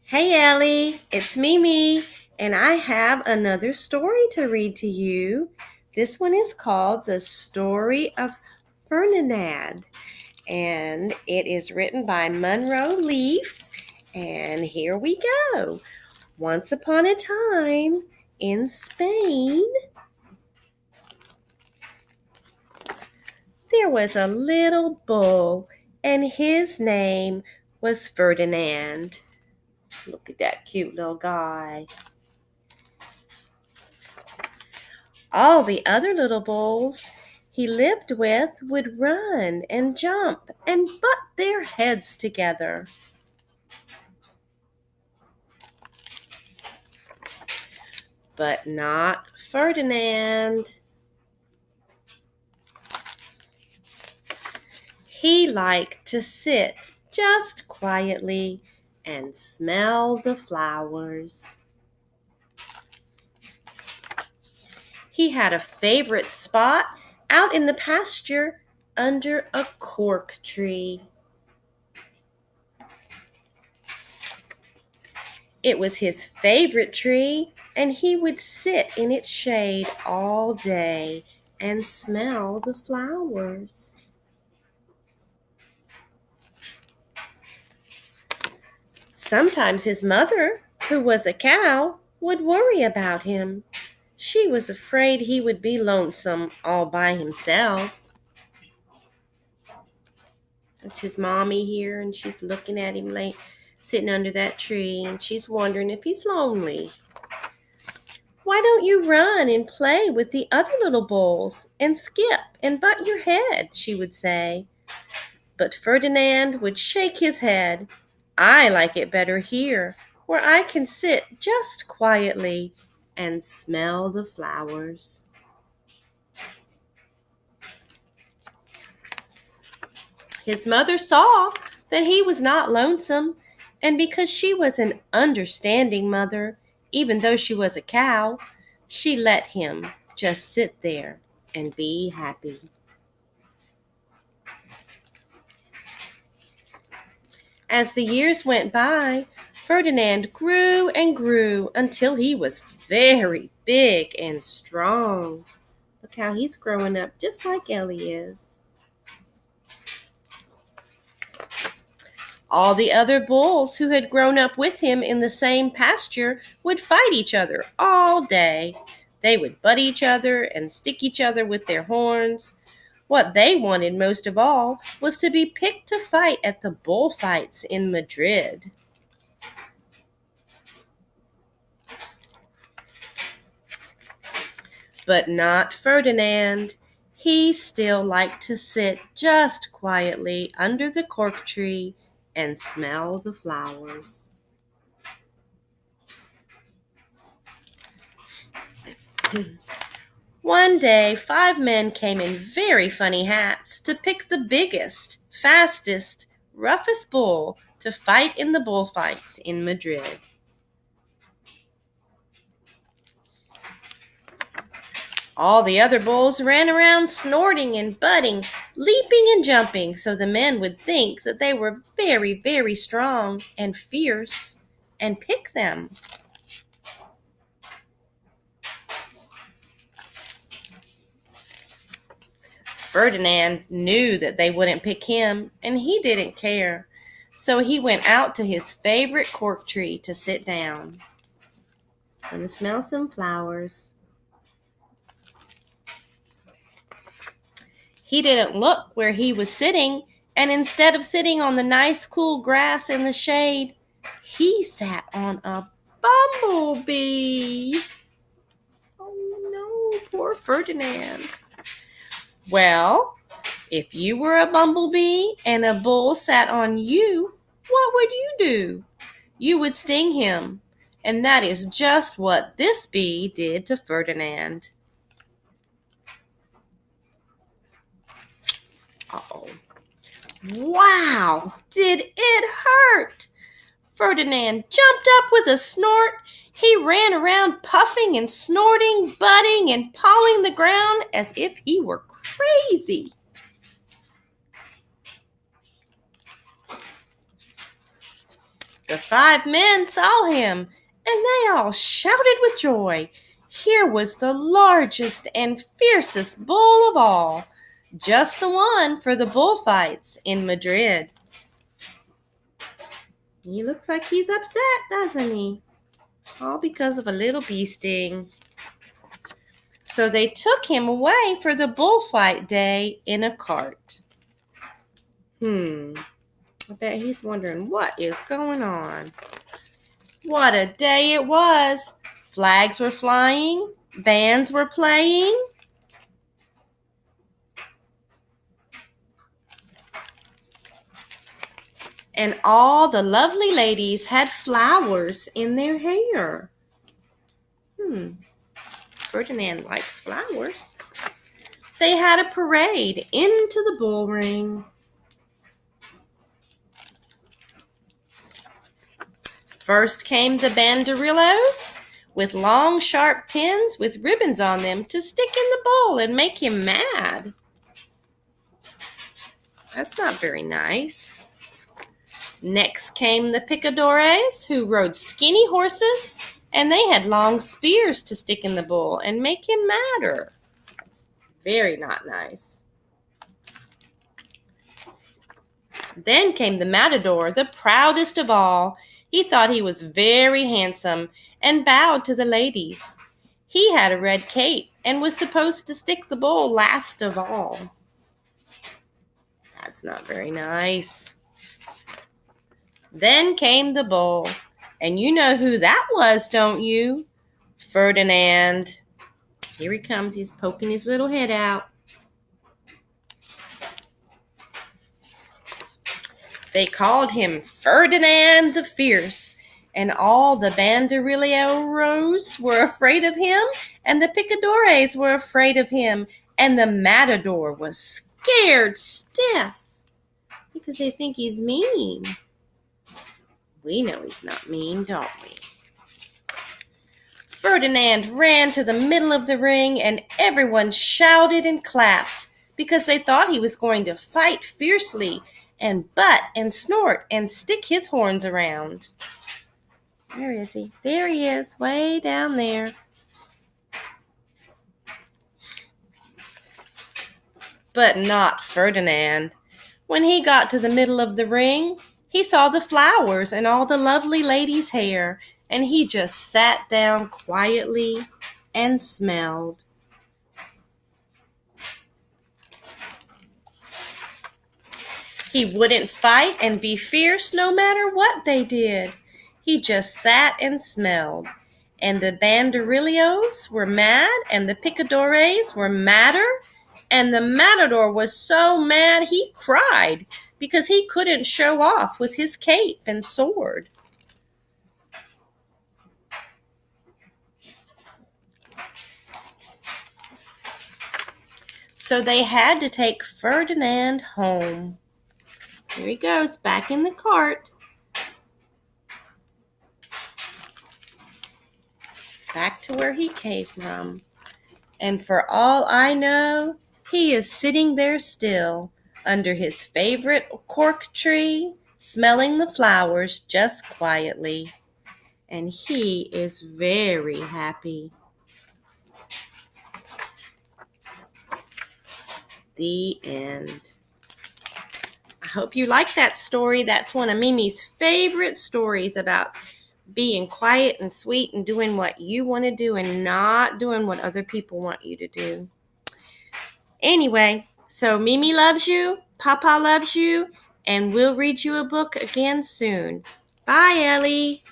Hey Ellie, it's Mimi, and I have another story to read to you. This one is called The Story of Ferdinand, and it is written by Monroe Leaf. And here we go. Once upon a time in Spain, there was a little bull, and his name was Ferdinand. Look at that cute little guy. All the other little bulls he lived with would run and jump and butt their heads together. But not Ferdinand. He liked to sit just quietly and smell the flowers. He had a favorite spot out in the pasture under a cork tree. It was his favorite tree, and he would sit in its shade all day and smell the flowers. Sometimes his mother, who was a cow, would worry about him. She was afraid he would be lonesome all by himself. That's his mommy here, and she's looking at him like sitting under that tree, and she's wondering if he's lonely. Why don't you run and play with the other little bulls and skip and butt your head, she would say. But Ferdinand would shake his head. I like it better here, where I can sit just quietly and smell the flowers. His mother saw that he was not lonesome, and because she was an understanding mother, even though she was a cow, she let him just sit there and be happy. As the years went by, Ferdinand grew and grew until he was very big and strong. Look how he's growing up just like Ellie is. All the other bulls who had grown up with him in the same pasture would fight each other all day. They would butt each other and stick each other with their horns. What they wanted most of all was to be picked to fight at the bullfights in Madrid. But not Ferdinand. He still liked to sit just quietly under the cork tree and smell the flowers. One day, 5 men came in very funny hats to pick the biggest, fastest, roughest bull to fight in the bullfights in Madrid. All the other bulls ran around snorting and butting, leaping and jumping, so the men would think that they were very, very strong and fierce and pick them. Ferdinand knew that they wouldn't pick him, and he didn't care. So he went out to his favorite cork tree to sit down and to smell some flowers. He didn't look where he was sitting, and instead of sitting on the nice cool grass in the shade, he sat on a bumblebee. Oh no, poor Ferdinand. Well, if you were a bumblebee and a bull sat on you, what would you do? You would sting him, and that is just what this bee did to Ferdinand. Uh-oh. Wow, did it hurt? Ferdinand jumped up with a snort. He ran around puffing and snorting, butting and pawing the ground as if he were crazy. The 5 men saw him, and they all shouted with joy. Here was the largest and fiercest bull of all, just the one for the bullfights in Madrid. He looks like he's upset, doesn't he? All because of a little bee sting. So they took him away for the bullfight day in a cart. I bet he's wondering what is going on. What a day it was. Flags were flying. Bands were playing. And all the lovely ladies had flowers in their hair. Ferdinand likes flowers. They had a parade into the bull ring. First came the banderillos with long, sharp pins with ribbons on them to stick in the bull and make him mad. That's not very nice. Next came the picadores, who rode skinny horses, and they had long spears to stick in the bull and make him madder. That's very not nice. Then came the matador, the proudest of all. He thought he was very handsome and bowed to the ladies. He had a red cape and was supposed to stick the bull last of all. That's not very nice. Then came the bull, and you know who that was, don't you? Ferdinand. Here he comes. He's poking his little head out. They called him Ferdinand the Fierce, and all the banderilleros were afraid of him, and the picadores were afraid of him, and the matador was scared stiff because they think he's mean. We know he's not mean, don't we? Ferdinand ran to the middle of the ring, and everyone shouted and clapped because they thought he was going to fight fiercely and butt and snort and stick his horns around. Where is he? There he is, way down there. But not Ferdinand. When he got to the middle of the ring, he saw the flowers and all the lovely ladies' hair, and he just sat down quietly and smelled. He wouldn't fight and be fierce no matter what they did. He just sat and smelled. And the banderillos were mad, and the picadores were madder, and the matador was so mad he cried because he couldn't show off with his cape and sword. So they had to take Ferdinand home. Here he goes, back in the cart. Back to where he came from. And for all I know, he is sitting there still, under his favorite cork tree, smelling the flowers just quietly. And he is very happy. The end. I hope you like that story. That's one of Mimi's favorite stories about being quiet and sweet and doing what you want to do and not doing what other people want you to do. Anyway, so Mimi loves you, Papa loves you, and we'll read you a book again soon. Bye, Ellie.